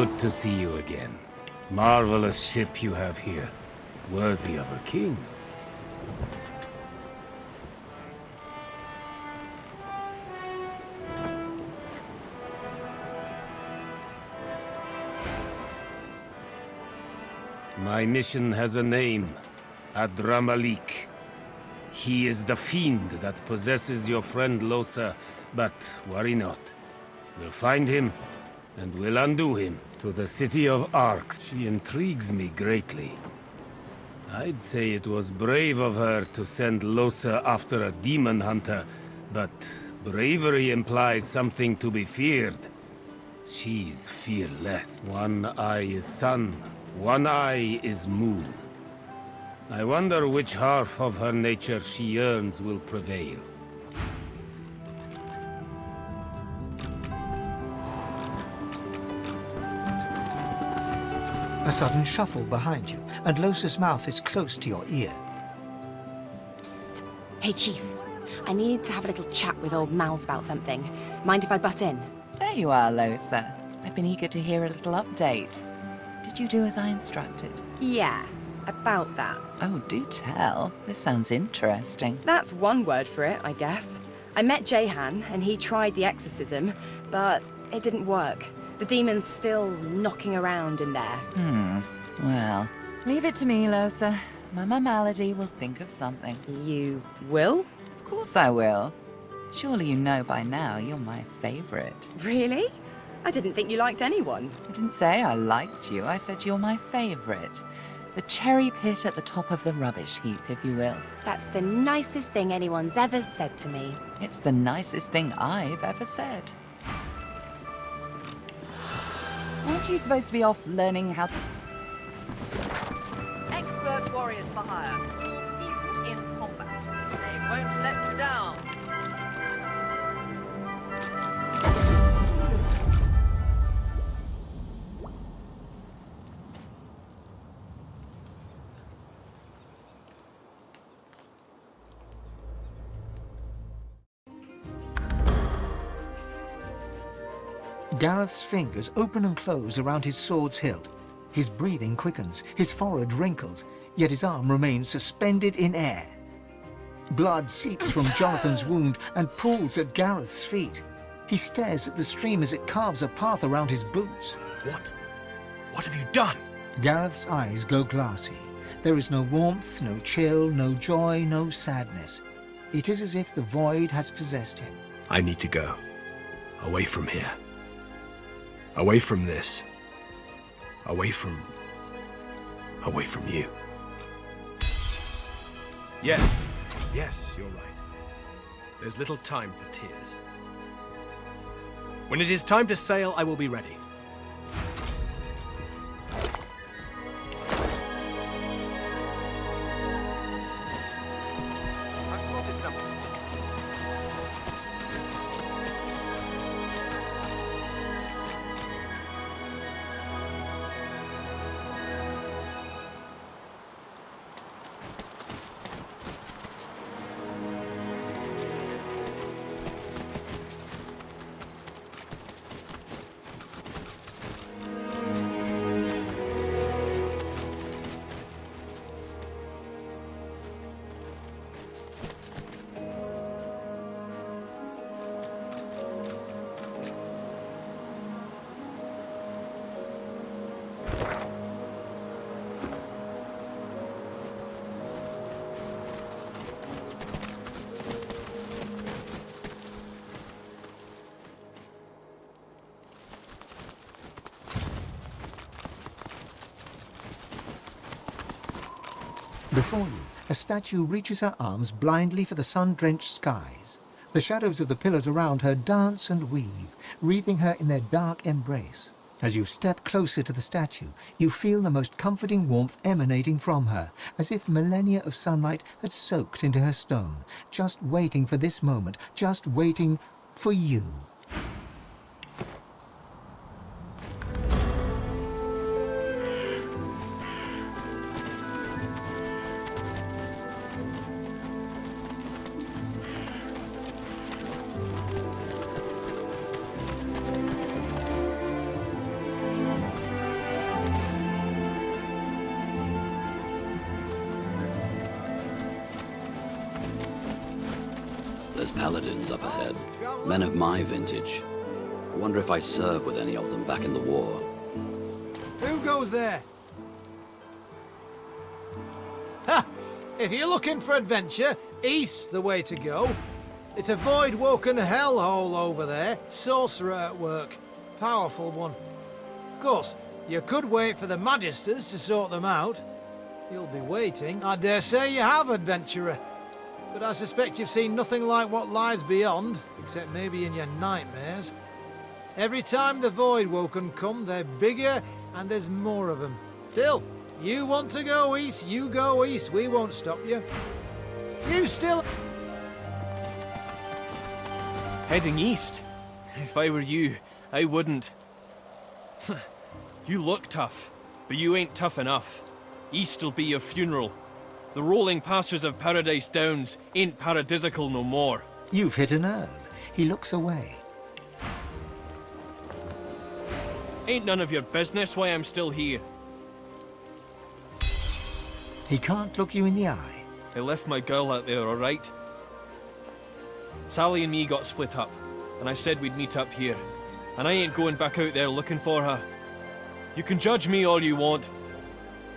Good to see you again. Marvelous ship you have here. Worthy of a king. My mission has a name. Adramalik. He is the fiend that possesses your friend Losa, but worry not. We'll find him, and we'll undo him to the city of Arx. She intrigues me greatly. I'd say it was brave of her to send Losa after a demon hunter, but bravery implies something to be feared. She's fearless. One eye is sun, one eye is moon. I wonder which half of her nature she yearns will prevail. A sudden shuffle behind you, and Losa's mouth is close to your ear. Psst. Hey, Chief. I need to have a little chat with old Mouse about something. Mind if I butt in? There you are, Losa. I've been eager to hear a little update. Did you do as I instructed? Yeah, about that. Oh, do tell. This sounds interesting. That's one word for it, I guess. I met Jahan, and he tried the exorcism, but it didn't work. The demon's still knocking around in there. Well, leave it to me, Losa. Mama Malady will think of something. You will? Of course I will. Surely you know by now you're my favorite. Really? I didn't think you liked anyone. I didn't say I liked you. I said you're my favorite. The cherry pit at the top of the rubbish heap, if you will. That's the nicest thing anyone's ever said to me. It's the nicest thing I've ever said. Aren't you supposed to be off learning how... Expert warriors for hire, all seasoned in combat. They won't let you down. Gareth's fingers open and close around his sword's hilt. His breathing quickens, his forehead wrinkles, yet his arm remains suspended in air. Blood seeps from Jonathan's wound and pools at Gareth's feet. He stares at the stream as it carves a path around his boots. What? What have you done? Gareth's eyes go glassy. There is no warmth, no chill, no joy, no sadness. It is as if the void has possessed him. I need to go. Away from here. Away from this. Away from you. Yes, you're right. There's little time for tears. When it is time to sail, I will be ready. I've spotted someone. Before you, a statue reaches her arms blindly for the sun-drenched skies. The shadows of the pillars around her dance and weave, wreathing her in their dark embrace. As you step closer to the statue, you feel the most comforting warmth emanating from her, as if millennia of sunlight had soaked into her stone, just waiting for this moment, just waiting for you. there's paladins up ahead. Men of my vintage. I wonder if I served with any of them back in the war. Who goes there? Ha! If you're looking for adventure, east's the way to go. It's a void-woken hellhole over there. Sorcerer at work. Powerful one. Of course, you could wait for the Magisters to sort them out. You'll be waiting. I dare say you have, adventurer. But I suspect you've seen nothing like what lies beyond, except maybe in your nightmares. Every time the Voidwoken come, they're bigger and there's more of them. Still, you want to go east, you go east. We won't stop you. You still... Heading east? If I were you, I wouldn't. You look tough, but you ain't tough enough. East'll be your funeral. The rolling pastures of Paradise Downs ain't paradisical no more. You've hit a nerve. He looks away. Ain't none of your business why I'm still here. He can't look you in the eye. I left my girl out there, alright? Sally and me got split up, and I said we'd meet up here. And I ain't going back out there looking for her. You can judge me all you want.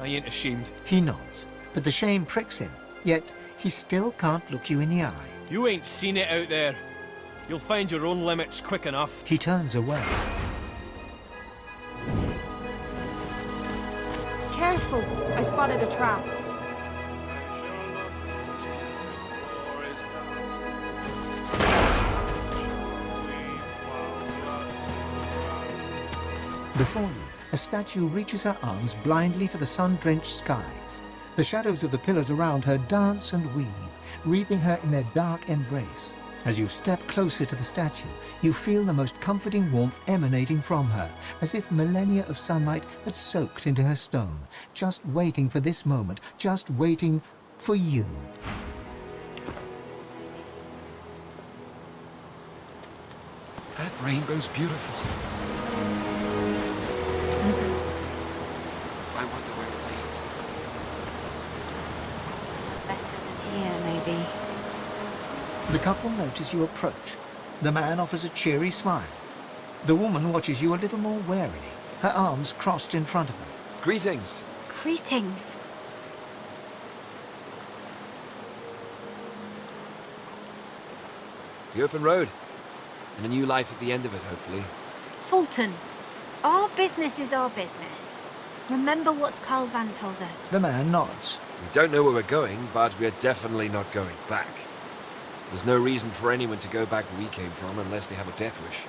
I ain't ashamed. He nods, but the shame pricks him. Yet, he still can't look you in the eye. You ain't seen it out there. You'll find your own limits quick enough. He turns away. Careful! I spotted a trap. Before you, a statue reaches her arms blindly for the sun-drenched skies. The shadows of the pillars around her dance and weave, wreathing her in their dark embrace. As you step closer to the statue, you feel the most comforting warmth emanating from her, as if millennia of sunlight had soaked into her stone, just waiting for this moment, just waiting for you. That rainbow's beautiful. I wonder where it leads. Better than here, maybe. The couple notice you approach. The man offers a cheery smile. The woman watches you a little more warily, her arms crossed in front of her. Greetings. Greetings. The open road. And a new life at the end of it, hopefully. Fulton, our business is our business. Remember what Carl Van told us. The man nods. We don't know where we're going, but we're definitely not going back. There's no reason for anyone to go back where we came from unless they have a death wish.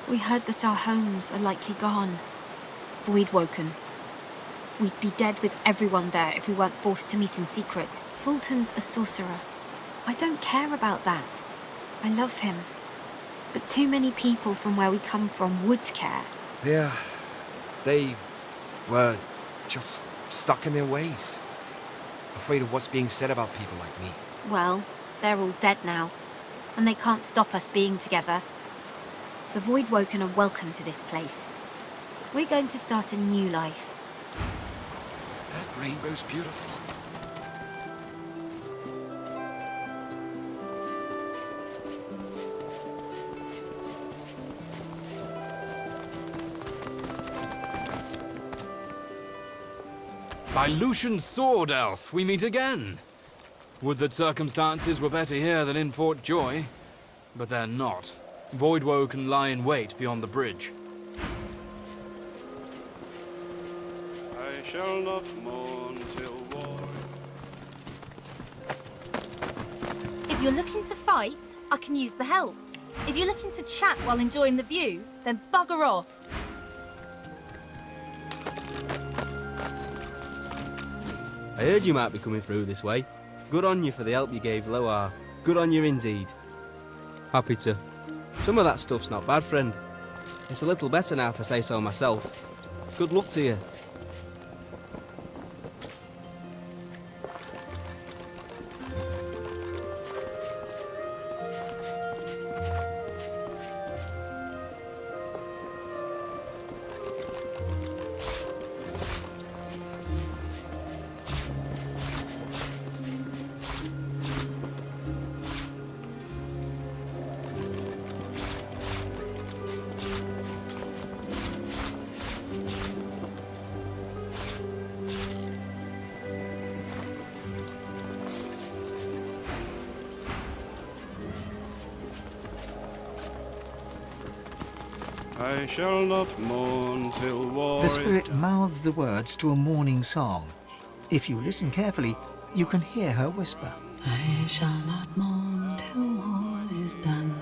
We heard that our homes are likely gone. Voidwoken. We'd be dead with everyone there if we weren't forced to meet in secret. Fulton's a sorcerer. I don't care about that. I love him. But too many people from where we come from would care. Yeah, they were just stuck in their ways. Afraid of what's being said about people like me. Well, they're all dead now, and they can't stop us being together. The Voidwoken are welcome to this place. We're going to start a new life. That rainbow's beautiful. By Lucian's sword, elf, we meet again. Would that circumstances were better here than in Fort Joy, but they're not. Voidwoken lie in wait beyond the bridge. I shall not mourn till war. If you're looking to fight, I can use the help. If you're looking to chat while enjoying the view, then bugger off. I heard you might be coming through this way. Good on you for the help you gave Loar. Good on you indeed. Happy to. Some of that stuff's not bad, friend. It's a little better now if I say so myself. Good luck to you. I shall not mourn till war The spirit is done. mouths the words to a morning song. If you listen carefully, you can hear her whisper. I shall not mourn till war is done.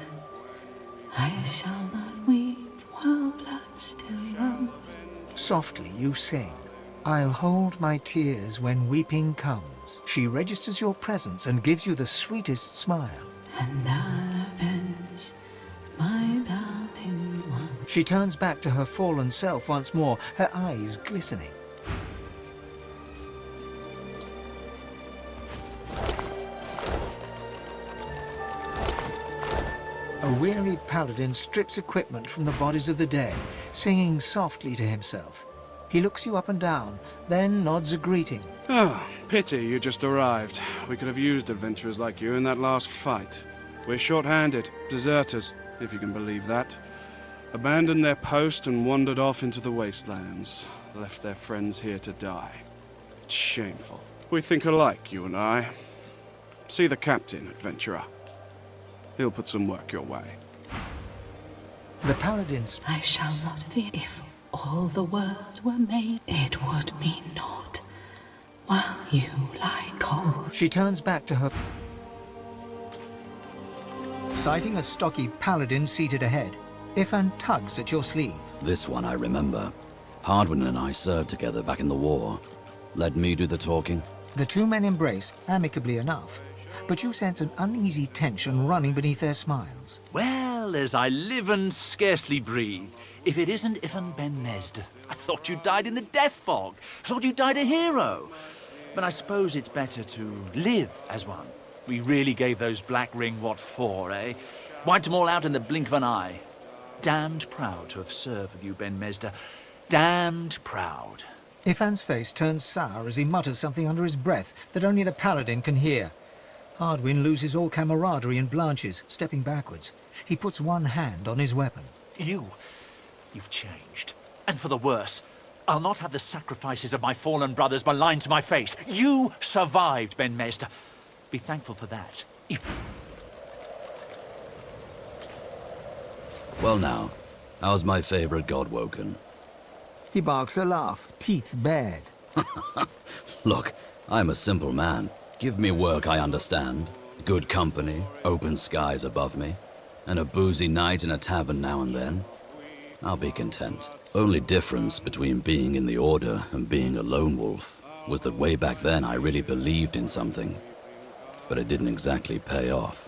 I shall not weep while blood still runs. Softly you sing, I'll hold my tears when weeping comes. She registers your presence and gives you the sweetest smile. And I'll avenge my darling one. She turns back to her fallen self once more, her eyes glistening. A weary paladin strips equipment from the bodies of the dead, singing softly to himself. He looks you up and down, then nods a greeting. Oh, pity you just arrived. We could have used adventurers like you in that last fight. We're short-handed, deserters, if you can believe that. Abandoned their post and wandered off into the wastelands. Left their friends here to die. It's shameful. We think alike, you and I. See the captain, adventurer. He'll put some work your way. The paladins. I shall not fear. If all the world were made, it would mean naught, while you lie cold. She turns back to her. Sighting a stocky paladin seated ahead, Ifan tugs at your sleeve. This one I remember. Hardwin and I served together back in the war. Let me do the talking. The two men embrace, amicably enough, but you sense an uneasy tension running beneath their smiles. Well, as I live and scarcely breathe, if it isn't Ifan Ben Mesd. I thought you died in the death fog. Thought you died a hero. But I suppose it's better to live as one. We really gave those Black Ring what for, eh? Wiped them all out in the blink of an eye. Damned proud to have served with you, Ben Mesda. Damned proud. Ifan's face turns sour as he mutters something under his breath that only the paladin can hear. Hardwin loses all camaraderie and blanches, stepping backwards. He puts one hand on his weapon. You've changed. And for the worse. I'll not have the sacrifices of my fallen brothers maligned to my face. You survived, Ben Mesda. Be thankful for that. Well now, how's my favorite god woken? He barks a laugh, teeth bared. Look, I'm a simple man. Give me work I understand, good company, open skies above me, and a boozy night in a tavern now and then. I'll be content. Only difference between being in the Order and being a lone wolf was that way back then I really believed in something, but it didn't exactly pay off.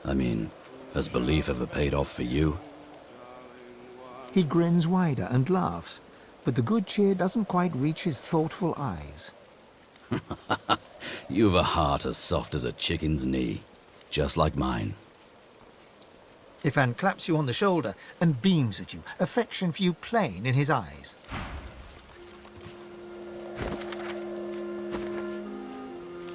I mean, has belief ever paid off for you? He grins wider and laughs, but the good cheer doesn't quite reach his thoughtful eyes. You've a heart as soft as a chicken's knee, just like mine. Ifan claps you on the shoulder and beams at you, affection for you plain in his eyes.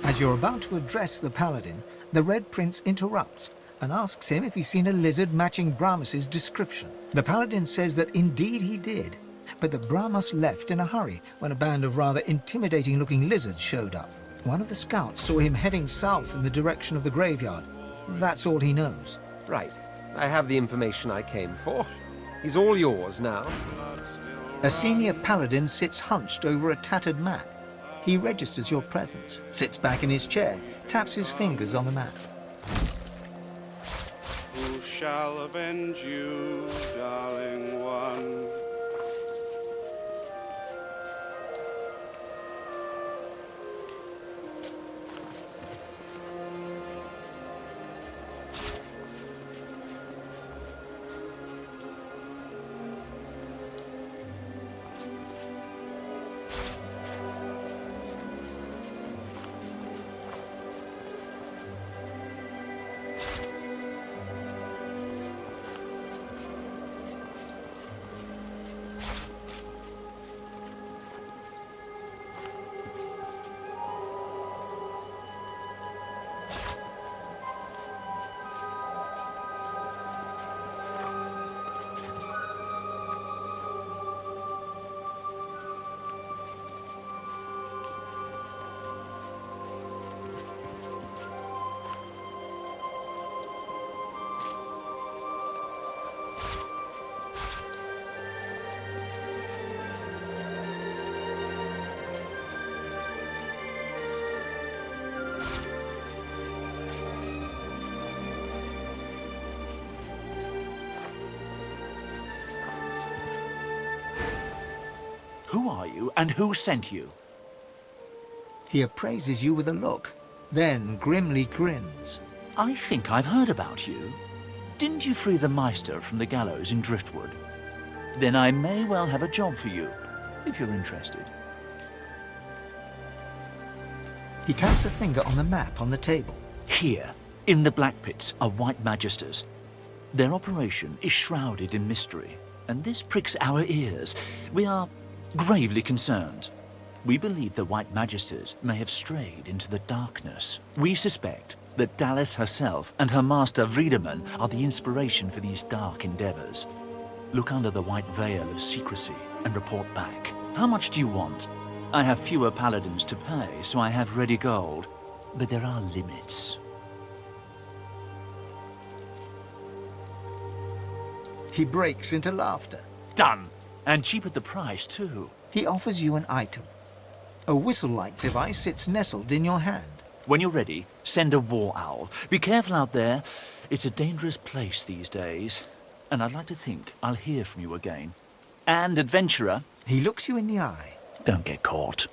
As you're about to address the paladin, the Red Prince interrupts and asks him if he's seen a lizard matching Bramus's description. The paladin says that indeed he did, but that Bramus left in a hurry when a band of rather intimidating-looking lizards showed up. One of the scouts saw him heading south in the direction of the graveyard. That's all he knows. Right. I have the information I came for. He's all yours now. A senior paladin sits hunched over a tattered map. He registers your presence, sits back in his chair, taps his fingers on the map. Who shall avenge you, darling one? Who are you, and who sent you? He appraises you with a look, then grimly grins. I think I've heard about you. Didn't you free the Meister from the gallows in Driftwood? Then I may well have a job for you, if you're interested. He taps a finger on the map on the table. Here, in the Black Pits, are White Magisters. Their operation is shrouded in mystery, and this pricks our ears. We are gravely concerned. We believe the White Magisters may have strayed into the darkness. We suspect that Dallas herself and her master Vriedemann are the inspiration for these dark endeavors. Look under the white veil of secrecy and report back. How much do you want? I have fewer paladins to pay, so I have ready gold. But there are limits. He breaks into laughter. Done! And cheap at the price, too. He offers you an item. A whistle-like device sits nestled in your hand. When you're ready, send a war owl. Be careful out there. It's a dangerous place these days. And I'd like to think I'll hear from you again. And, adventurer... He looks you in the eye. Don't get caught.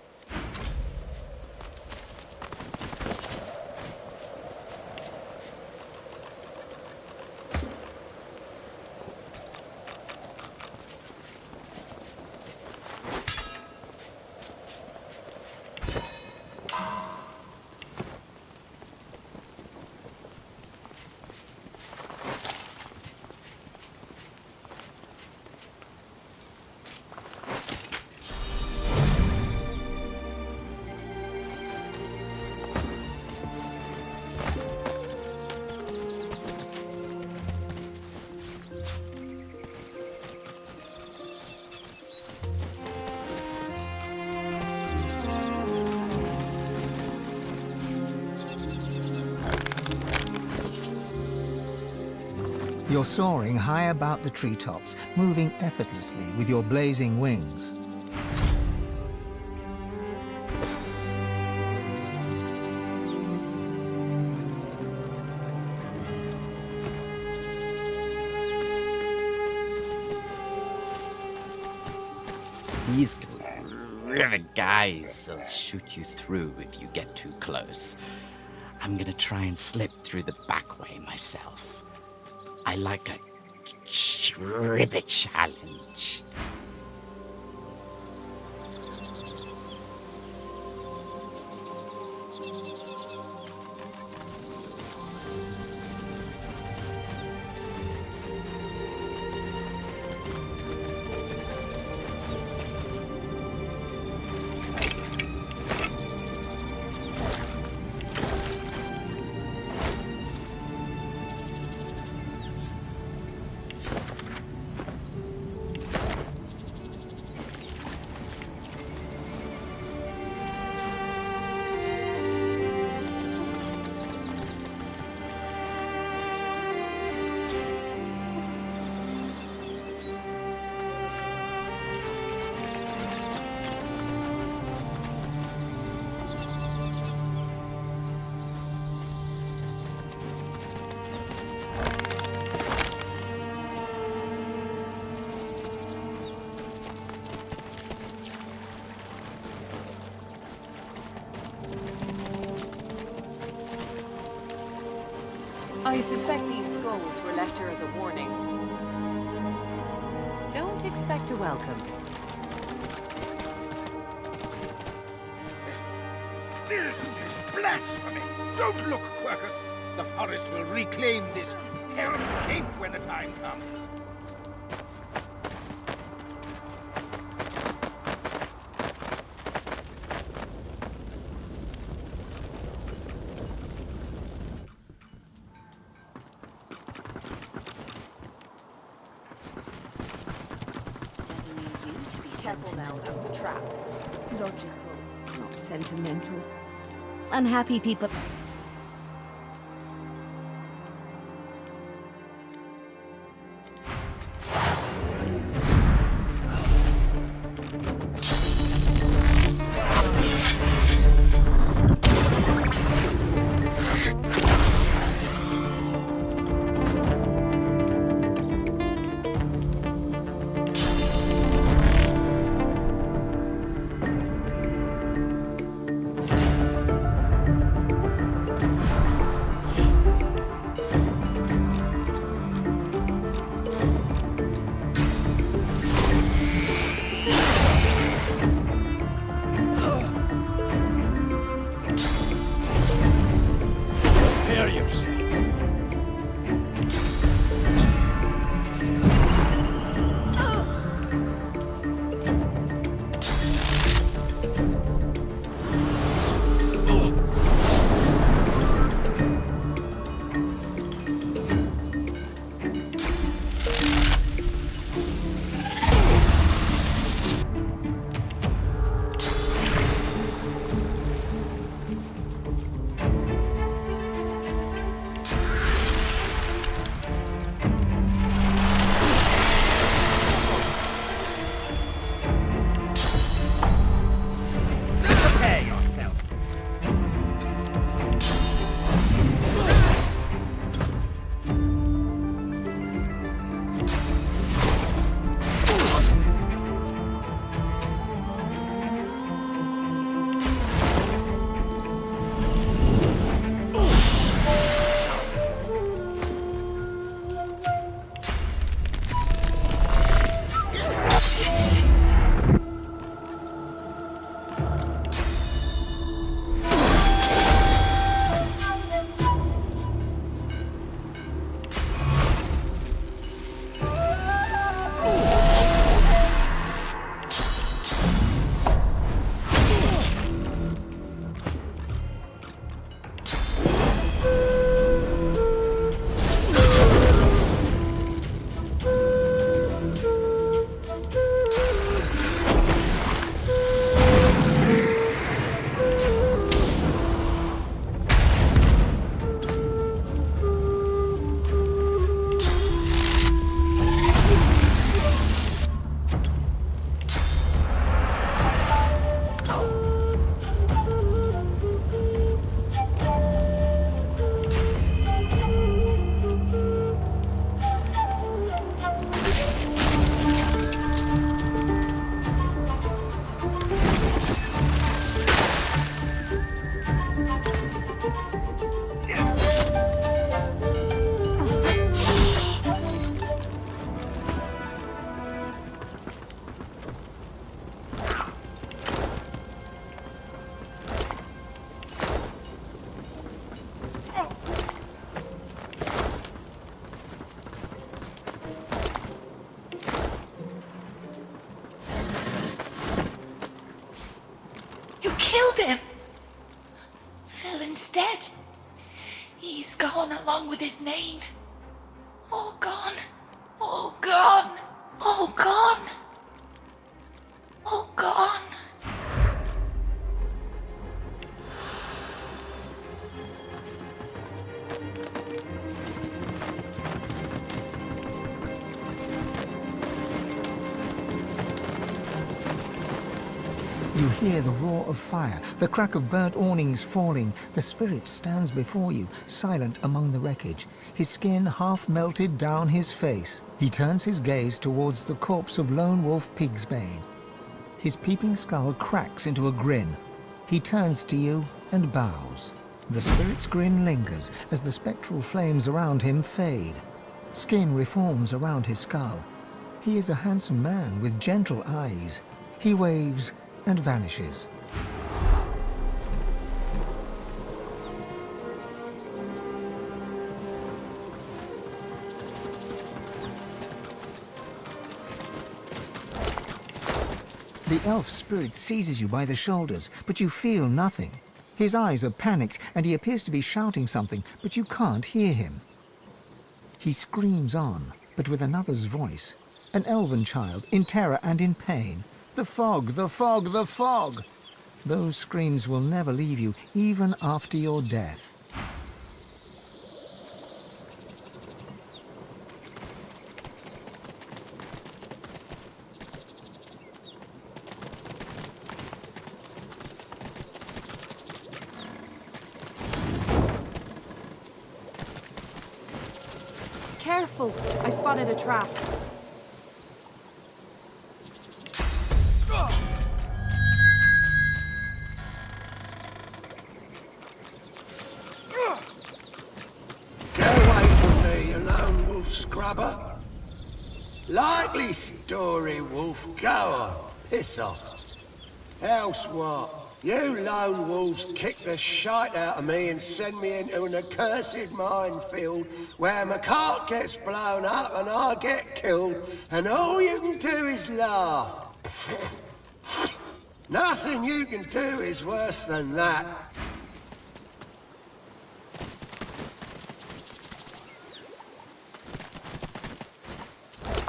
You're soaring high about the treetops, moving effortlessly with your blazing wings. These really guys will shoot you through if you get too close. I'm gonna try and slip through the back way myself. I like a ribbit challenge. I suspect these skulls were left here as a warning. Don't expect a welcome. This is blasphemy! Don't look, Quercus! The forest will reclaim this hellscape when the time comes. Sentinel of the trap. Logical, not sentimental. Unhappy people. killed him. Villain's dead. He's gone along with his name. All gone. All gone. All gone. All gone. You hear the roar of fire, the crack of burnt awnings falling. The spirit stands before you, silent among the wreckage, his skin half melted down his face. He turns his gaze towards the corpse of Lone Wolf Pigsbane. His peeping skull cracks into a grin. He turns to you and bows. The spirit's grin lingers as the spectral flames around him fade. Skin reforms around his skull. He is a handsome man with gentle eyes. He waves and vanishes. The elf spirit seizes you by the shoulders, but you feel nothing. His eyes are panicked, and he appears to be shouting something, but you can't hear him. He screams on, but with another's voice, an elven child, in terror and in pain. The fog, the fog, the fog! Those screams will never leave you, even after your death. Careful! I spotted a trap. Scrubber. Likely story, Wolf. Go on. Piss off. Else what? You lone wolves kick the shite out of me and send me into an accursed minefield where my cart gets blown up and I get killed, and all you can do is laugh. Nothing you can do is worse than that.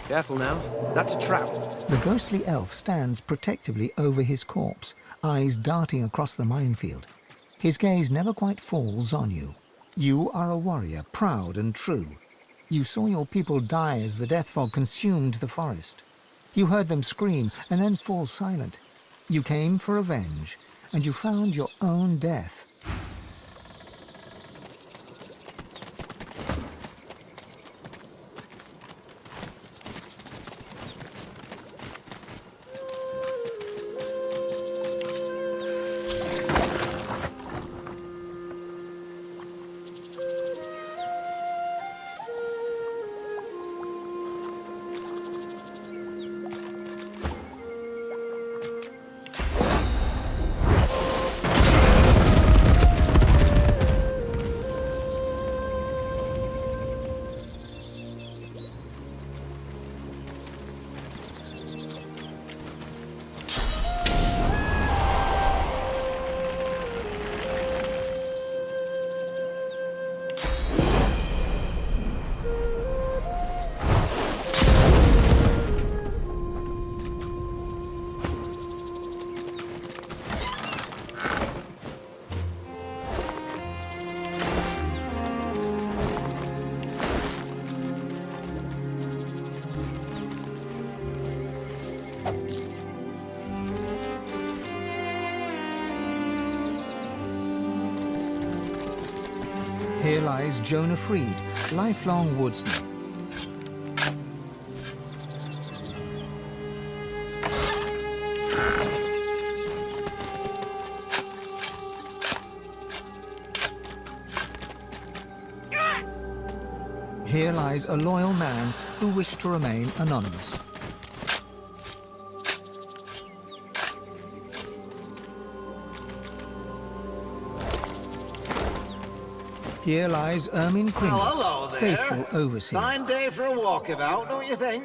Careful now. That's a trap. The ghostly elf stands protectively over his corpse, eyes darting across the minefield. His gaze never quite falls on you. You are a warrior, proud and true. You saw your people die as the death fog consumed the forest. You heard them scream and then fall silent. You came for revenge, and you found your own death. Here lies Jonah Freed, lifelong woodsman. Here lies a loyal man who wished to remain anonymous. Here lies Ermine Kringus, Well, hello there. faithful overseer. Fine day for a walkabout, don't you think?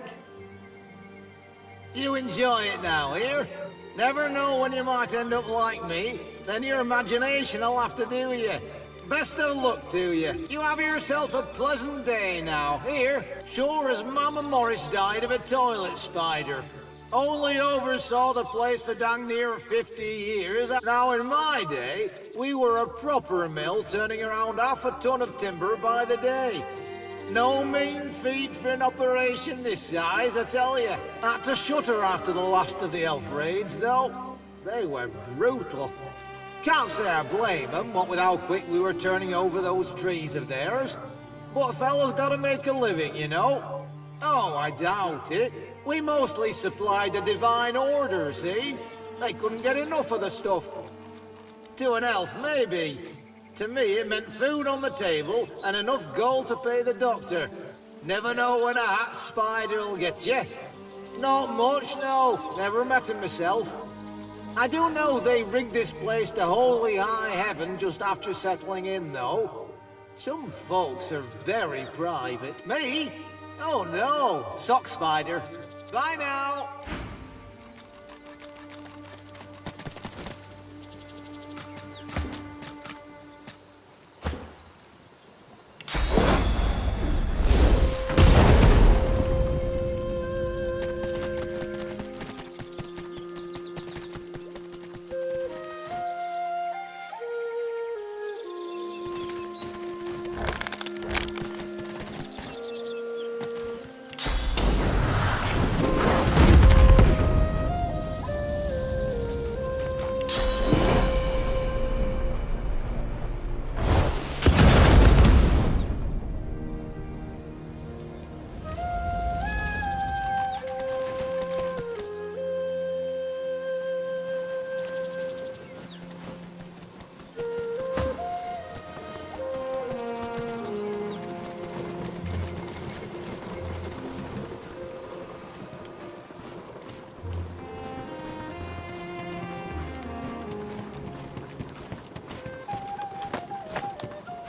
You enjoy it now, here? Never know when you might end up like me. Then your imagination'll have to do you. Best of luck to you. You have yourself a pleasant day now. Here, sure as Mama Morris died of a toilet spider. Only oversaw the place for dang near 50 years. Now in my day, we were a proper mill turning around half a ton of timber by the day. No mean feat for an operation this size, I tell you. Had to shut her after the last of the elf raids, though. They were brutal. Can't say I blame them, what with how quick we were turning over those trees of theirs. But a fellow's gotta make a living, you know. Oh, I doubt it. We mostly supplied the Divine Order, see? They couldn't get enough of the stuff. To an elf, maybe. To me, it meant food on the table and enough gold to pay the doctor. Never know when a hat spider'll get you. Not much, no. Never met him myself. I do know they rigged this place to holy high heaven just after settling in, though. Some folks are very private. Me? Oh no, sock spider. Bye now.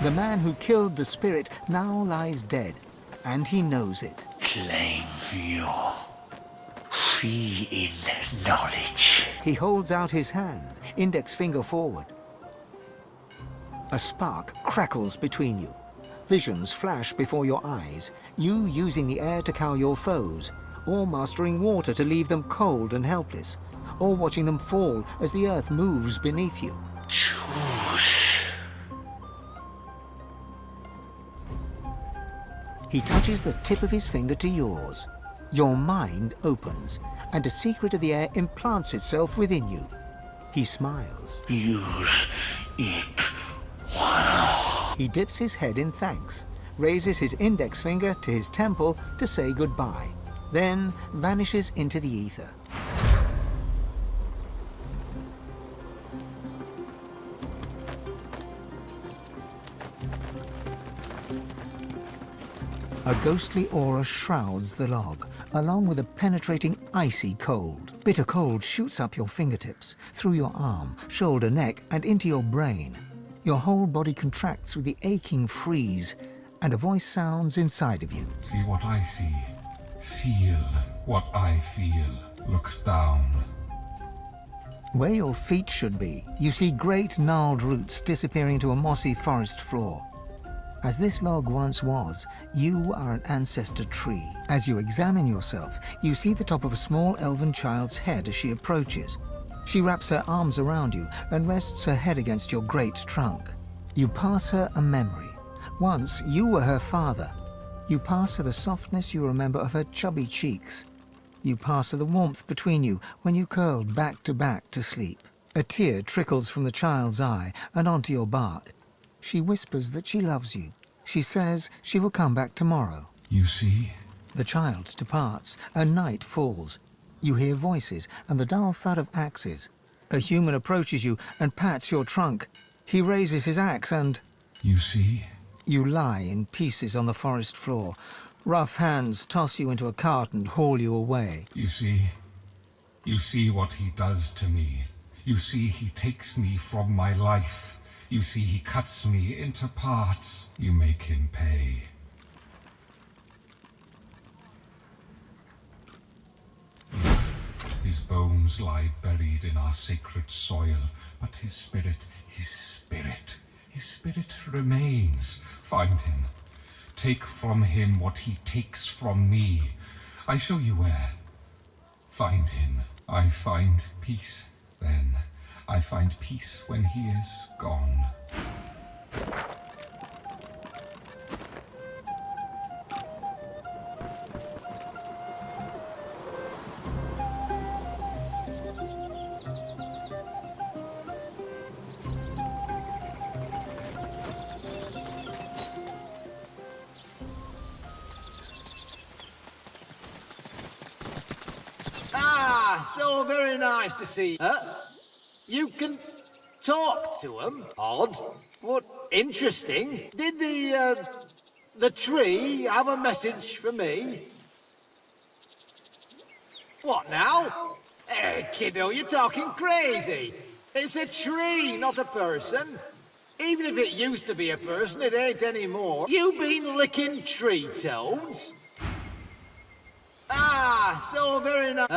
The man who killed the spirit now lies dead, and he knows it. Claim your fee in knowledge. He holds out his hand, index finger forward. A spark crackles between you. Visions flash before your eyes, you using the air to cow your foes, or mastering water to leave them cold and helpless, or watching them fall as the earth moves beneath you. Choose. He touches the tip of his finger to yours. Your mind opens, and a secret of the air implants itself within you. He smiles. Use it well. He dips his head in thanks, raises his index finger to his temple to say goodbye, then vanishes into the ether. A ghostly aura shrouds the log, along with a penetrating icy cold. Bitter cold shoots up your fingertips, through your arm, shoulder, neck, and into your brain. Your whole body contracts with the aching freeze, and a voice sounds inside of you. See what I see. Feel what I feel. Look down. Where your feet should be, you see great gnarled roots disappearing to a mossy forest floor. As this log once was, you are an ancestor tree. As you examine yourself, you see the top of a small elven child's head as she approaches. She wraps her arms around you and rests her head against your great trunk. You pass her a memory. Once, you were her father. You pass her the softness you remember of her chubby cheeks. You pass her the warmth between you when you curled back to sleep. A tear trickles from the child's eye and onto your bark. She whispers that she loves you. She says she will come back tomorrow. You see? The child departs, and night falls. You hear voices and the dull thud of axes. A human approaches you and pats your trunk. He raises his axe and... You see? You lie in pieces on the forest floor. Rough hands toss you into a cart and haul you away. You see? You see what he does to me. You see he takes me from my life. You see he cuts me into parts. You make him pay. His bones bones lie buried in our sacred soil, but his spirit remains. Find him. Take from him what he takes from me. I show you where. Find him. I find peace then. I find peace when he is gone. So very nice to see you. You can talk to them. Odd. But interesting. Did the tree have a message for me? What now? Hey, kiddo, you're talking crazy. It's a tree, not a person. Even if it used to be a person, it ain't anymore. You been licking tree toads? So very nice.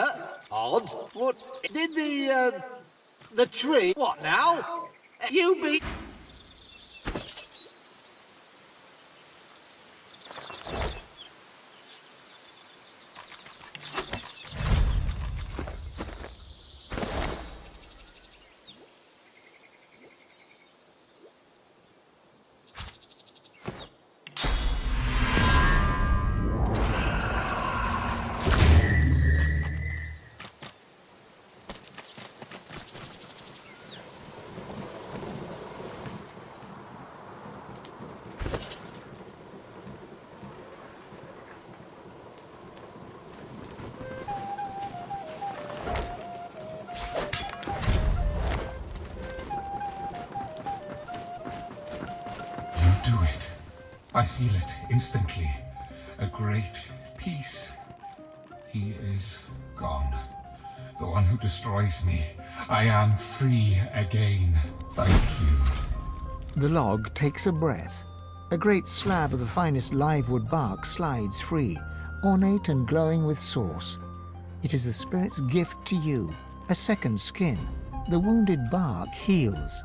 Odd. What? Did the tree... What now? You be... I feel it instantly. A great peace. He is gone. The one who destroys me. I am free again. Thank you. The log takes a breath. A great slab of the finest livewood bark slides free, ornate and glowing with sauce. It is the spirit's gift to you, a second skin. The wounded bark heals.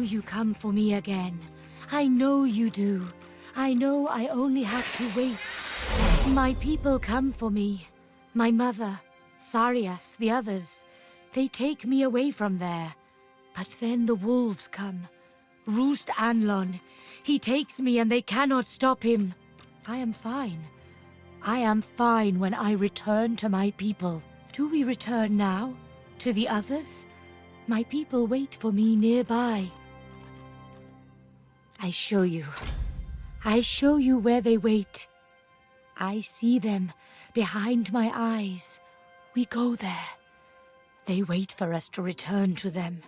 You come for me again. I know you do. I know I only have to wait. My people come for me. My mother, Sarias, the others. They take me away from there. But then the wolves come. Roost Anlon. He takes me and they cannot stop him. I am fine. I am fine when I return to my people. Do we return now? To the others? My people wait for me nearby. I show you. I show you where they wait. I see them behind my eyes. We go there. They wait for us to return to them.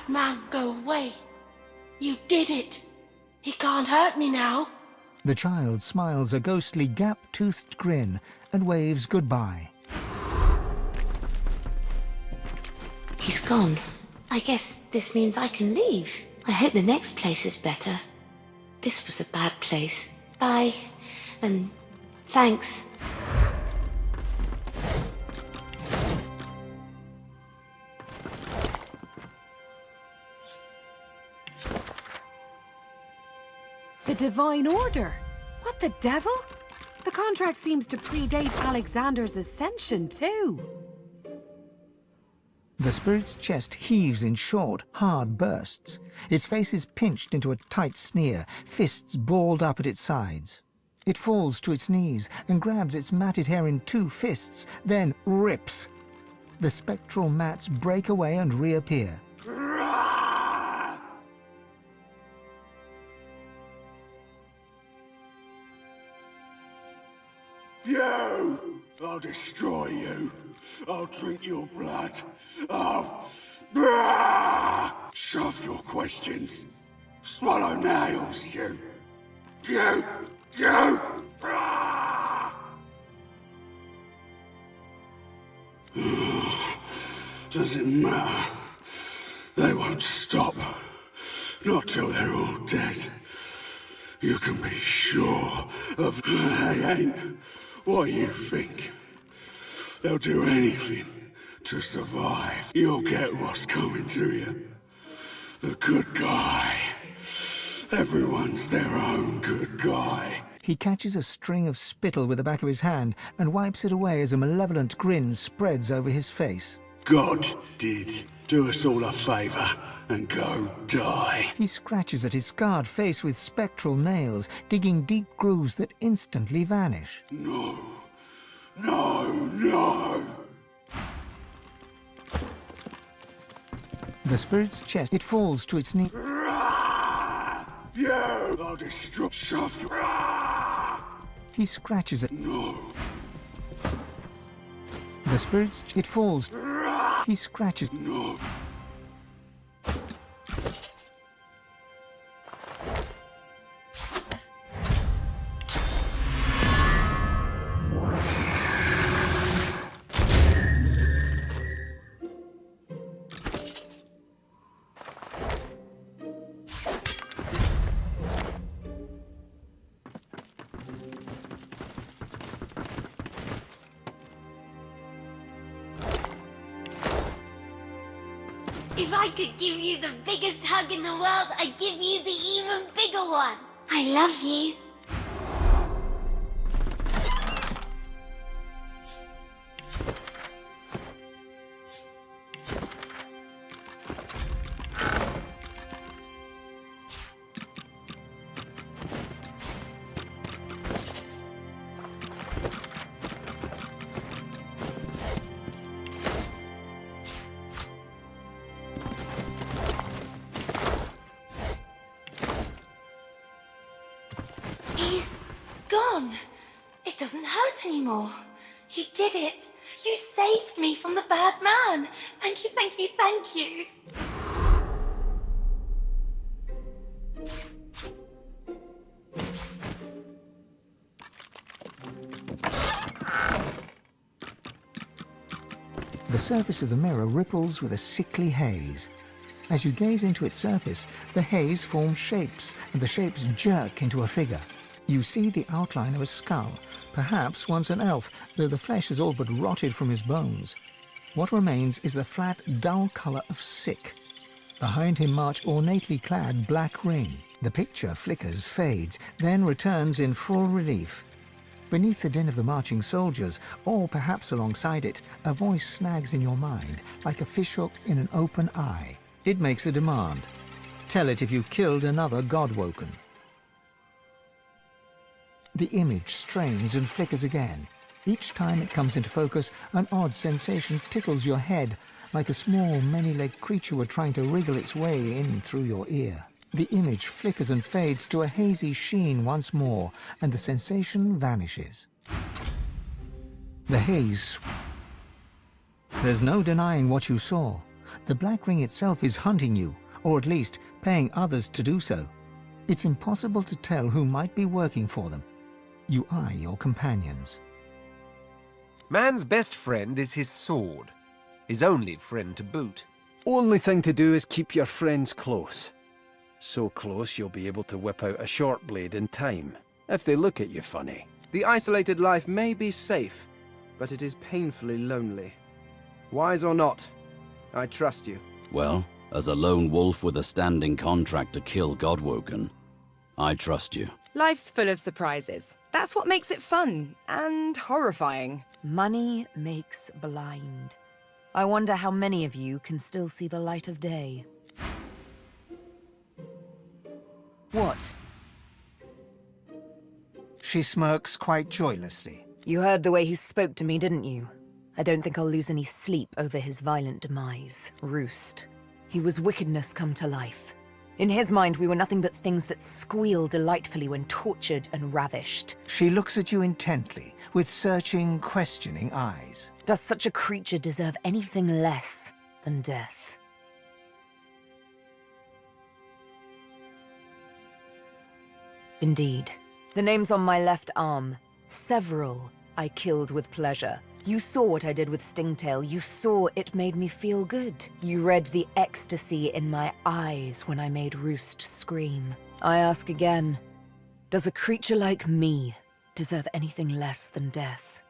bad man go away. You did it. He can't hurt me now. The child smiles a ghostly gap-toothed grin and waves goodbye. He's gone. I guess this means I can leave. I hope the next place is better. This was a bad place. Bye. And thanks. The Divine Order? What the devil? The contract seems to predate Alexander's ascension, too. The spirit's chest heaves in short, hard bursts. Its face is pinched into a tight sneer, fists balled up at its sides. It falls to its knees and grabs its matted hair in 2 fists, then rips. The spectral mats break away and reappear. You! I'll destroy you. I'll drink your blood. I'll... Shove your questions. Swallow nails, you. You! Does it matter? They won't stop. Not till they're all dead. You can be sure of they ain't what you think. They'll do anything to survive. You'll get what's coming to you. The good guy. Everyone's their own good guy. He catches a string of spittle with the back of his hand and wipes it away as a malevolent grin spreads over his face. God did do us all a favor and go die. He scratches at his scarred face with spectral nails, digging deep grooves that instantly vanish. No. No. The spirit's chest, it falls to its knee. You! I'll destroy... Shove you... He scratches at... No. The spirit's... It falls... He scratches... No. If I could give you the biggest hug in the world, I'd give you the even bigger one. I love you. He's gone. It doesn't hurt anymore. You did it. You saved me from the bad man. Thank you, thank you, thank you. The surface of the mirror ripples with a sickly haze. As you gaze into its surface, the haze forms shapes, and the shapes jerk into a figure. You see the outline of a skull, perhaps once an elf, though the flesh is all but rotted from his bones. What remains is the flat, dull colour of sick. Behind him march ornately clad Black Ring. The picture flickers, fades, then returns in full relief. Beneath the din of the marching soldiers, or perhaps alongside it, a voice snags in your mind, like a fishhook in an open eye. It makes a demand. Tell it if you killed another Godwoken. The image strains and flickers again. Each time it comes into focus, an odd sensation tickles your head, like a small, many-legged creature were trying to wriggle its way in through your ear. The image flickers and fades to a hazy sheen once more, and the sensation vanishes. The haze... There's no denying what you saw. The Black Ring itself is hunting you, or at least paying others to do so. It's impossible to tell who might be working for them. You eye your companions. Man's best friend is his sword. His only friend to boot. Only thing to do is keep your friends close. So close you'll be able to whip out a short blade in time, if they look at you funny. The isolated life may be safe, but it is painfully lonely. Wise or not, I trust you. Well, as a lone wolf with a standing contract to kill Godwoken, I trust you. Life's full of surprises. That's what makes it fun and horrifying. Money makes blind. I wonder how many of you can still see the light of day. What? She smirks quite joylessly. You heard the way he spoke to me, didn't you? I don't think I'll lose any sleep over his violent demise. Roost. He was wickedness come to life. In his mind, we were nothing but things that squeal delightfully when tortured and ravished. She looks at you intently, with searching, questioning eyes. Does such a creature deserve anything less than death? Indeed. The name's on my left arm. Several I killed with pleasure. You saw what I did with Stingtail. You saw it made me feel good. You read the ecstasy in my eyes when I made Roost scream. I ask again, does a creature like me deserve anything less than death?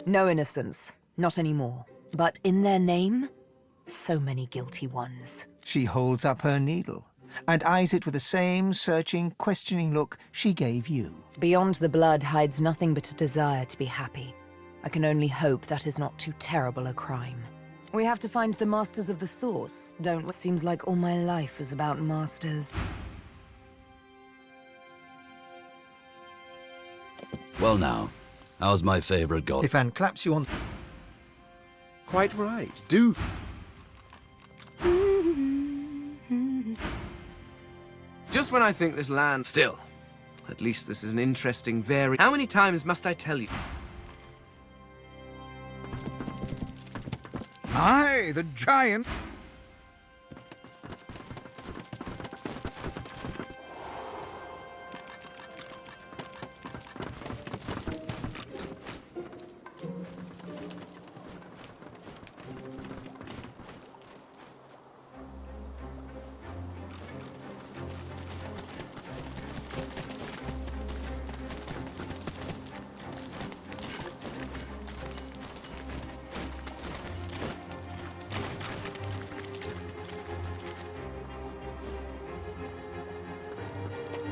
No innocence, not anymore. But in their name, so many guilty ones. She holds up her needle and eyes it with the same searching, questioning look she gave you. Beyond the blood hides nothing but a desire to be happy. I can only hope that is not too terrible a crime. We have to find the masters of the source, don't we? Seems like all my life is about masters. Well now, how's my favorite god? Ifan claps you on... Quite right. Do... Just when I think this land... Still, at least this is an interesting How many times must I tell you? Aye, the giant.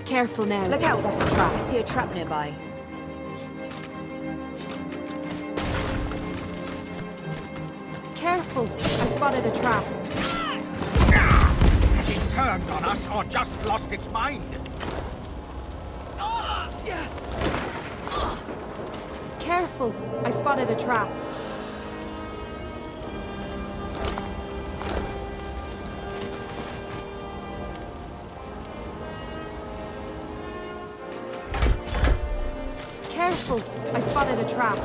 Careful now. Look out! That's a trap. I see a trap nearby. Careful! I spotted a trap. Has it turned on us or just lost its mind? Careful! I spotted a trap. Careful! I spotted a trap.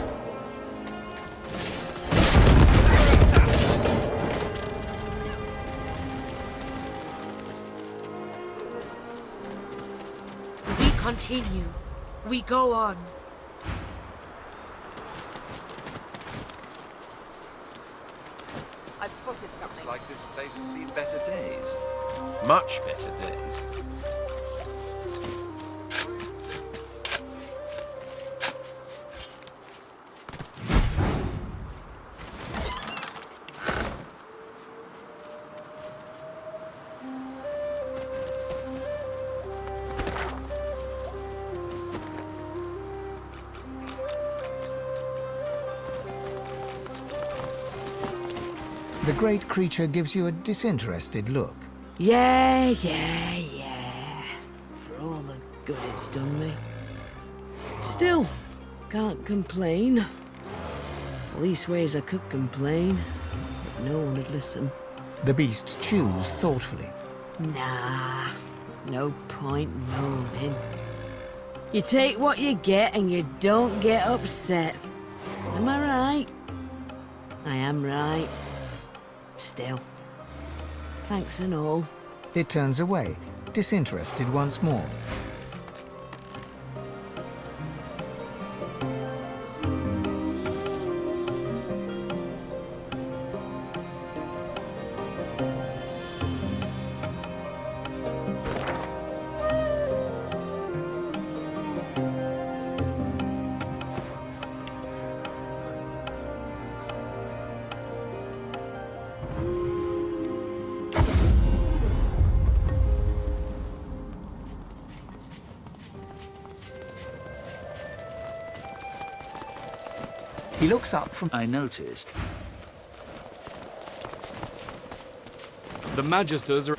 We continue. We go on. I've spotted something. Looks like this place has seen better days. Much better days. The great creature gives you a disinterested look. Yeah. For all the good it's done me. Still, can't complain. Leastways I could complain, but no one would listen. The beast chews thoughtfully. Nah, No point moaning. You take what you get and you don't get upset. Am I right? I am right. Still. Thanks and all. It turns away, disinterested once more. He looks up from... I noticed. The Magisters are...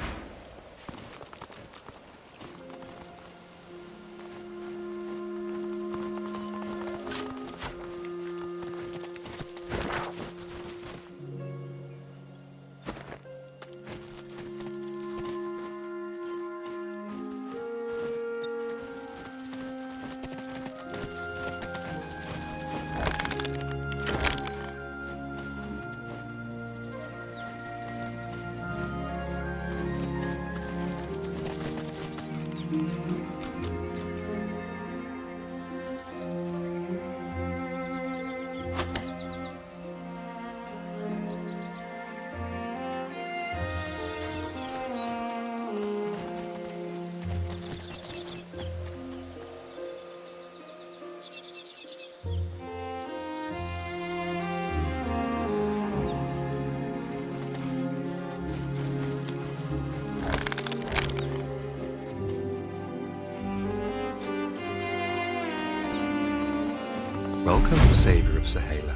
Welcome, Savior of Sahala.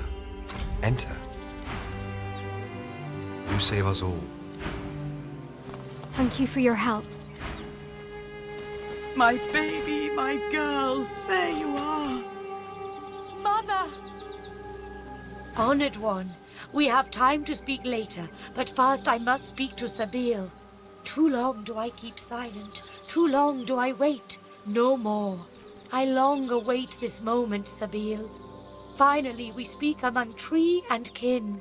Enter. You save us all. Thank you for your help. My baby, my girl, there you are. Mother! Honored one, we have time to speak later, but first I must speak to Sabil. Too long do I keep silent, too long do I wait, no more. I long await this moment, Sabil. Finally, we speak among tree and kin.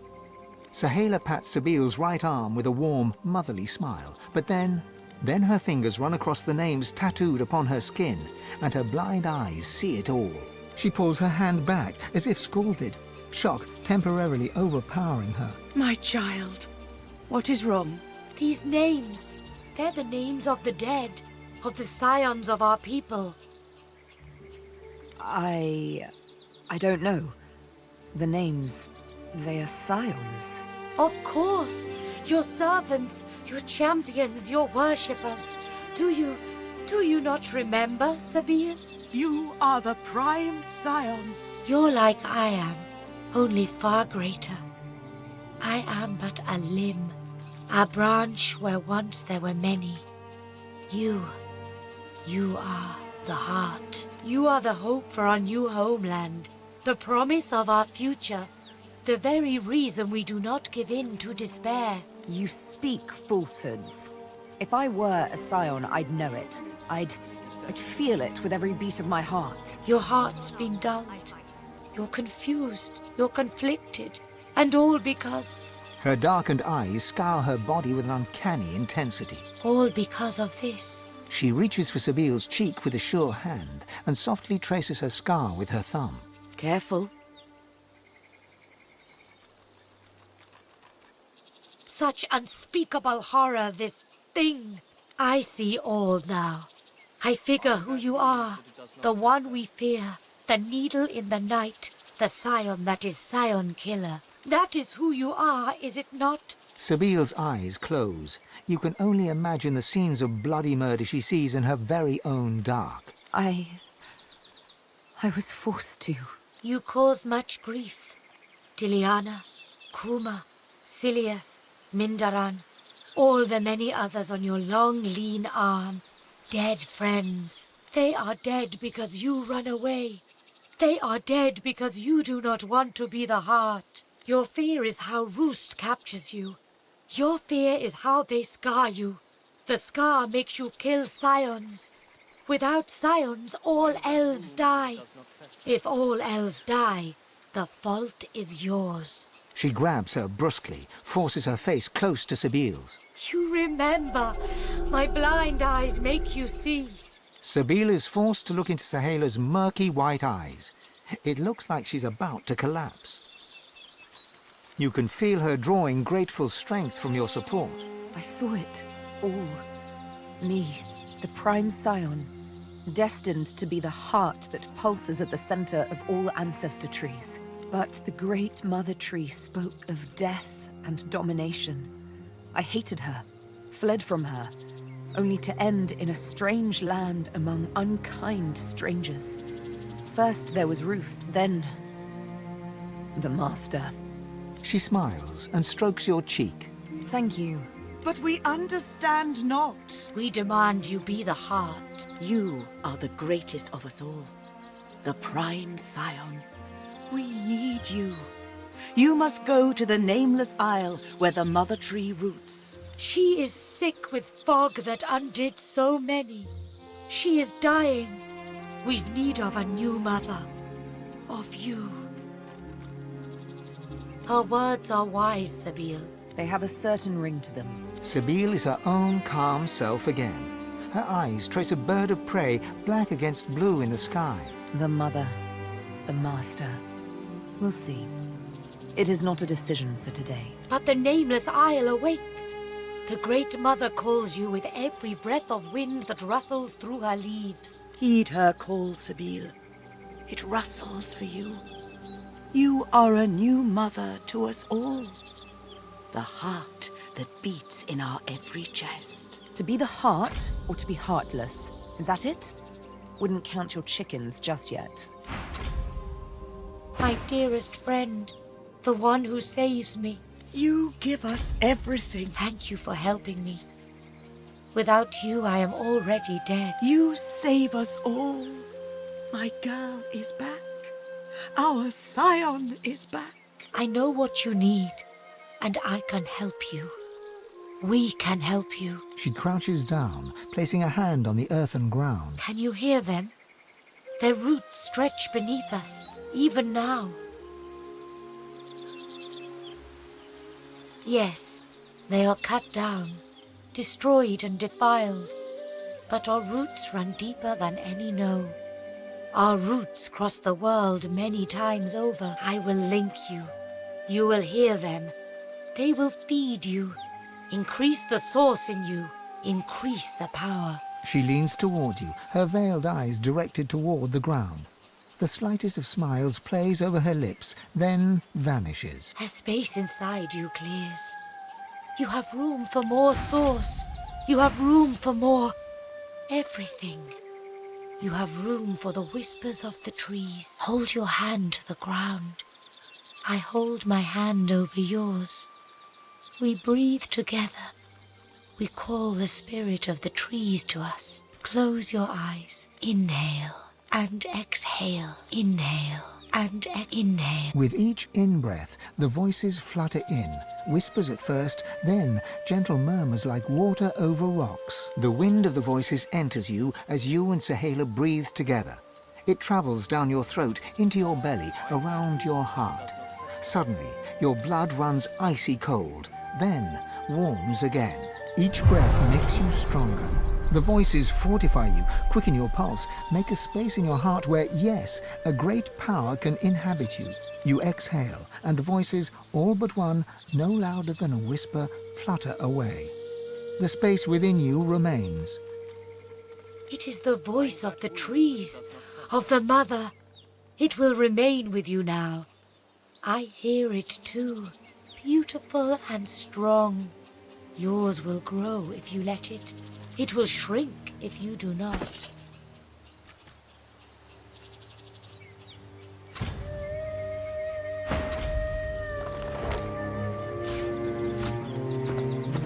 Sahala pats Sabil's right arm with a warm, motherly smile, but then her fingers run across the names tattooed upon her skin, and her blind eyes see it all. She pulls her hand back, as if scalded, shock temporarily overpowering her. My child, what is wrong? These names, they're the names of the dead, of the scions of our people. I don't know. The names, they are scions. Of course! Your servants, your champions, your worshippers. Do you not remember, Sabil? You are the prime scion. You're like I am, only far greater. I am but a limb, a branch where once there were many. You are the heart. You are the hope for our new homeland, the promise of our future, the very reason we do not give in to despair. You speak falsehoods. If I were a scion, I'd know it. I'd feel it with every beat of my heart. Your heart's been dulled. You're confused. You're conflicted. And all because... Her darkened eyes scour her body with an uncanny intensity. All because of this. She reaches for Sabil's cheek with a sure hand and softly traces her scar with her thumb. Careful. Such unspeakable horror, this thing. I see all now. I figure who you are. The one we fear. The needle in the night. The scion that is scion killer. That is who you are, is it not? Sabil's eyes close. You can only imagine the scenes of bloody murder she sees in her very own dark. I was forced to. You cause much grief. Tiliana, Kuma, Silius, Mindaran, all the many others on your long, lean arm. Dead friends. They are dead because you run away. They are dead because you do not want to be the heart. Your fear is how Roost captures you. Your fear is how they scar you. The scar makes you kill scions. Without scions, all elves die. If all elves die, the fault is yours. She grabs her brusquely, forces her face close to Sabile's. You remember. My blind eyes make you see. Sabile is forced to look into Sahela's murky white eyes. It looks like she's about to collapse. You can feel her drawing grateful strength from your support. I saw it all. Me, the prime scion, destined to be the heart that pulses at the center of all ancestor trees. But the great mother tree spoke of death and domination. I hated her, fled from her, only to end in a strange land among unkind strangers. First there was Roost, then the Master. She smiles and strokes your cheek. Thank you. But we understand not. We demand you be the heart. You are the greatest of us all. The prime scion. We need you. You must go to the Nameless Isle where the mother tree roots. She is sick with fog that undid so many. She is dying. We've need of a new mother. Of you. Her words are wise, Sabile. They have a certain ring to them. Sabile is her own calm self again. Her eyes trace a bird of prey, black against blue in the sky. The mother, the master. We'll see. It is not a decision for today. But the Nameless Isle awaits. The Great Mother calls you with every breath of wind that rustles through her leaves. Heed her call, Sabile. It rustles for you. You are a new mother to us all. The heart that beats in our every chest. To be the heart, or to be heartless? Is that it? Wouldn't count your chickens just yet. My dearest friend, the one who saves me. You give us everything. Thank you for helping me. Without you, I am already dead. You save us all. My girl is back. Our scion is back. I know what you need, and I can help you. We can help you. She crouches down, placing a hand on the earthen ground. Can you hear them? Their roots stretch beneath us, even now. Yes, they are cut down, destroyed and defiled. But our roots run deeper than any know. Our roots cross the world many times over. I will link you. You will hear them. They will feed you. Increase the source in you. Increase the power. She leans toward you, her veiled eyes directed toward the ground. The slightest of smiles plays over her lips, then vanishes. A space inside you clears. You have room for more source. You have room for more everything. You have room for the whispers of the trees. Hold your hand to the ground. I hold my hand over yours. We breathe together. We call the spirit of the trees to us. Close your eyes. Inhale and exhale. Inhale and inhale. With each in-breath, the voices flutter in, whispers at first, then gentle murmurs like water over rocks. The wind of the voices enters you as you and Sahela breathe together. It travels down your throat, into your belly, around your heart. Suddenly, your blood runs icy cold, then warms again. Each breath makes you stronger. The voices fortify you, quicken your pulse, make a space in your heart where, yes, a great power can inhabit you. You exhale, and the voices, all but one, no louder than a whisper, flutter away. The space within you remains. It is the voice of the trees, of the mother. It will remain with you now. I hear it too, beautiful and strong. Yours will grow if you let it. It will shrink if you do not.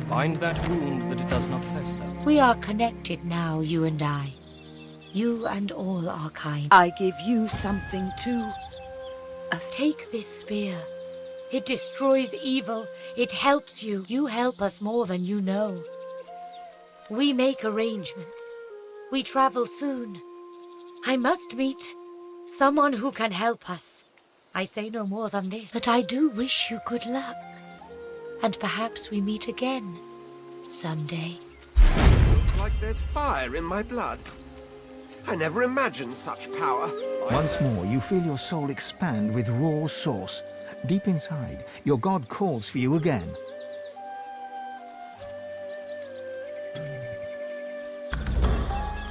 Bind that wound that it does not fester. We are connected now, you and I. You and all our kind. I give you something too. Take this spear. It destroys evil. It helps you. You help us more than you know. We make arrangements. We travel soon. I must meet someone who can help us. I say no more than this, but I do wish you good luck. And perhaps we meet again someday. Looks like there's fire in my blood. I never imagined such power. Once more, you feel your soul expand with raw source. Deep inside, your god calls for you again.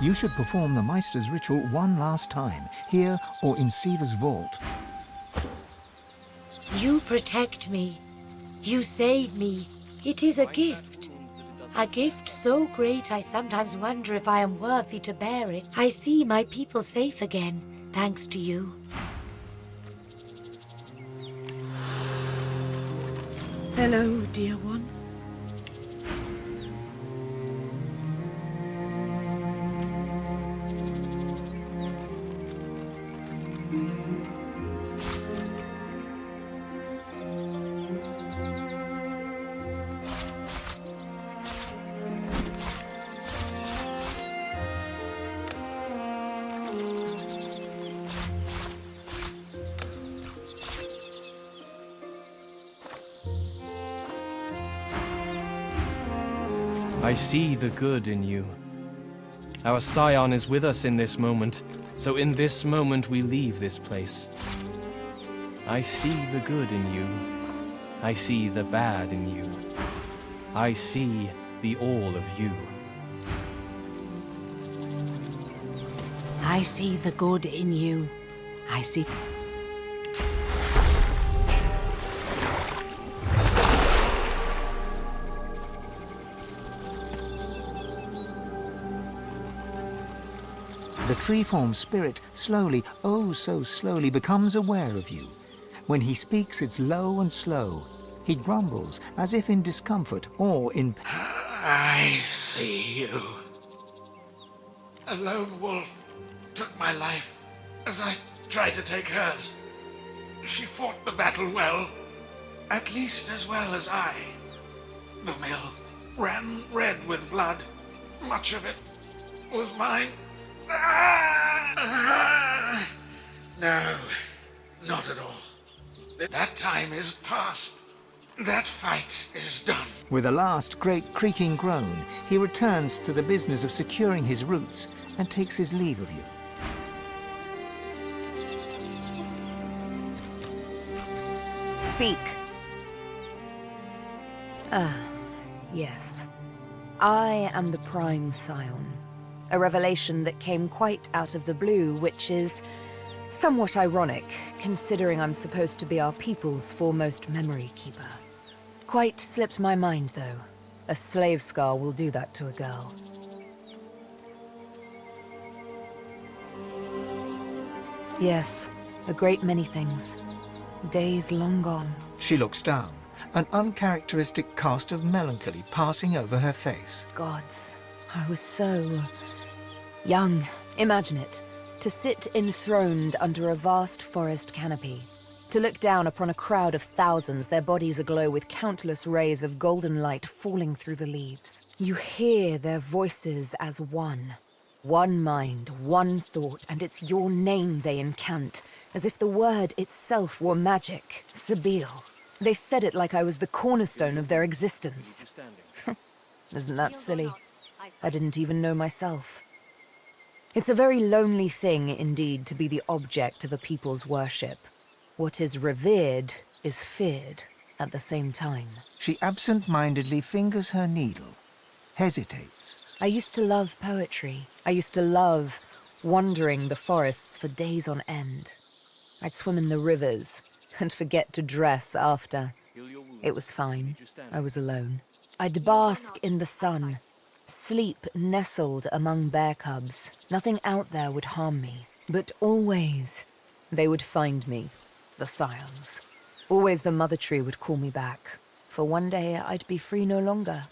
You should perform the Meister's ritual one last time, here or in Siva's vault. You protect me. You save me. It is a gift. A gift so great I sometimes wonder if I am worthy to bear it. I see my people safe again, thanks to you. Hello, dear one. I see the good in you. Our scion is with us in this moment, so in this moment we leave this place. I see the good in you. I see the bad in you. I see the all of you. I see the good in you. I see... The tree-form spirit slowly, oh so slowly, becomes aware of you. When he speaks, it's low and slow. He grumbles, as if in discomfort or in... I see you. A lone wolf took my life as I tried to take hers. She fought the battle well, at least as well as I. The mill ran red with blood. Much of it was mine. No, not at all. That time is past. That fight is done. With a last great creaking groan, he returns to the business of securing his roots and takes his leave of you. Speak. Ah, yes. I am the Prime Scion. A revelation that came quite out of the blue, which is somewhat ironic, considering I'm supposed to be our people's foremost memory keeper. Quite slipped my mind, though. A slave scar will do that to a girl. Yes, a great many things. Days long gone. She looks down, an uncharacteristic cast of melancholy passing over her face. Gods, I was so... young. Imagine it. To sit enthroned under a vast forest canopy. To look down upon a crowd of thousands, their bodies aglow with countless rays of golden light falling through the leaves. You hear their voices as one. One mind, one thought, and it's your name they incant, as if the word itself were magic. Sabeel. They said it like I was the cornerstone of their existence. Isn't that silly? I didn't even know myself. It's a very lonely thing, indeed, to be the object of a people's worship. What is revered is feared at the same time. She absent-mindedly fingers her needle, hesitates. I used to love poetry. I used to love wandering the forests for days on end. I'd swim in the rivers and forget to dress after. It was fine. I was alone. I'd bask in the sun, sleep nestled among bear cubs. Nothing out there would harm me. But always, they would find me, the scions. Always the mother tree would call me back. For one day I'd be free no longer.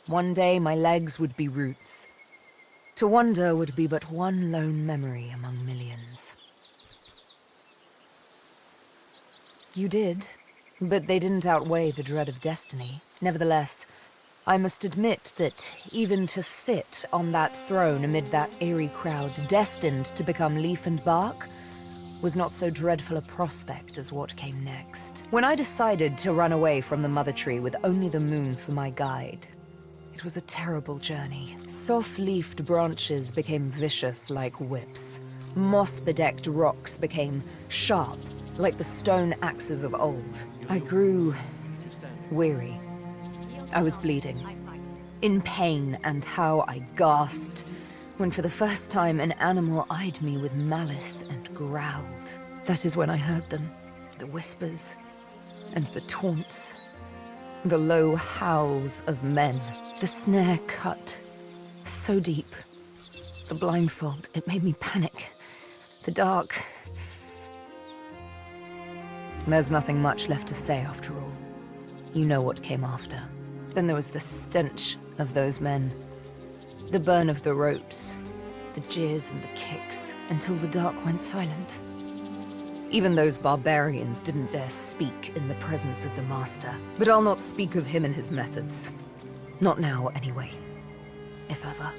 One day my legs would be roots. To wander would be but one lone memory among millions. You did, but they didn't outweigh the dread of destiny. Nevertheless, I must admit that even to sit on that throne amid that eerie crowd destined to become leaf and bark was not so dreadful a prospect as what came next. When I decided to run away from the Mother Tree with only the moon for my guide, it was a terrible journey. Soft-leafed branches became vicious like whips. Moss-bedecked rocks became sharp like the stone axes of old. I grew weary. I was bleeding, in pain, and how I gasped when for the first time an animal eyed me with malice and growled. That is when I heard them, the whispers and the taunts, the low howls of men, the snare cut so deep, the blindfold, it made me panic, the dark. There's nothing much left to say after all. You know what came after. Then there was the stench of those men, the burn of the ropes, the jeers and the kicks, until the dark went silent. Even those barbarians didn't dare speak in the presence of the Master. But I'll not speak of him and his methods. Not now, anyway. If ever.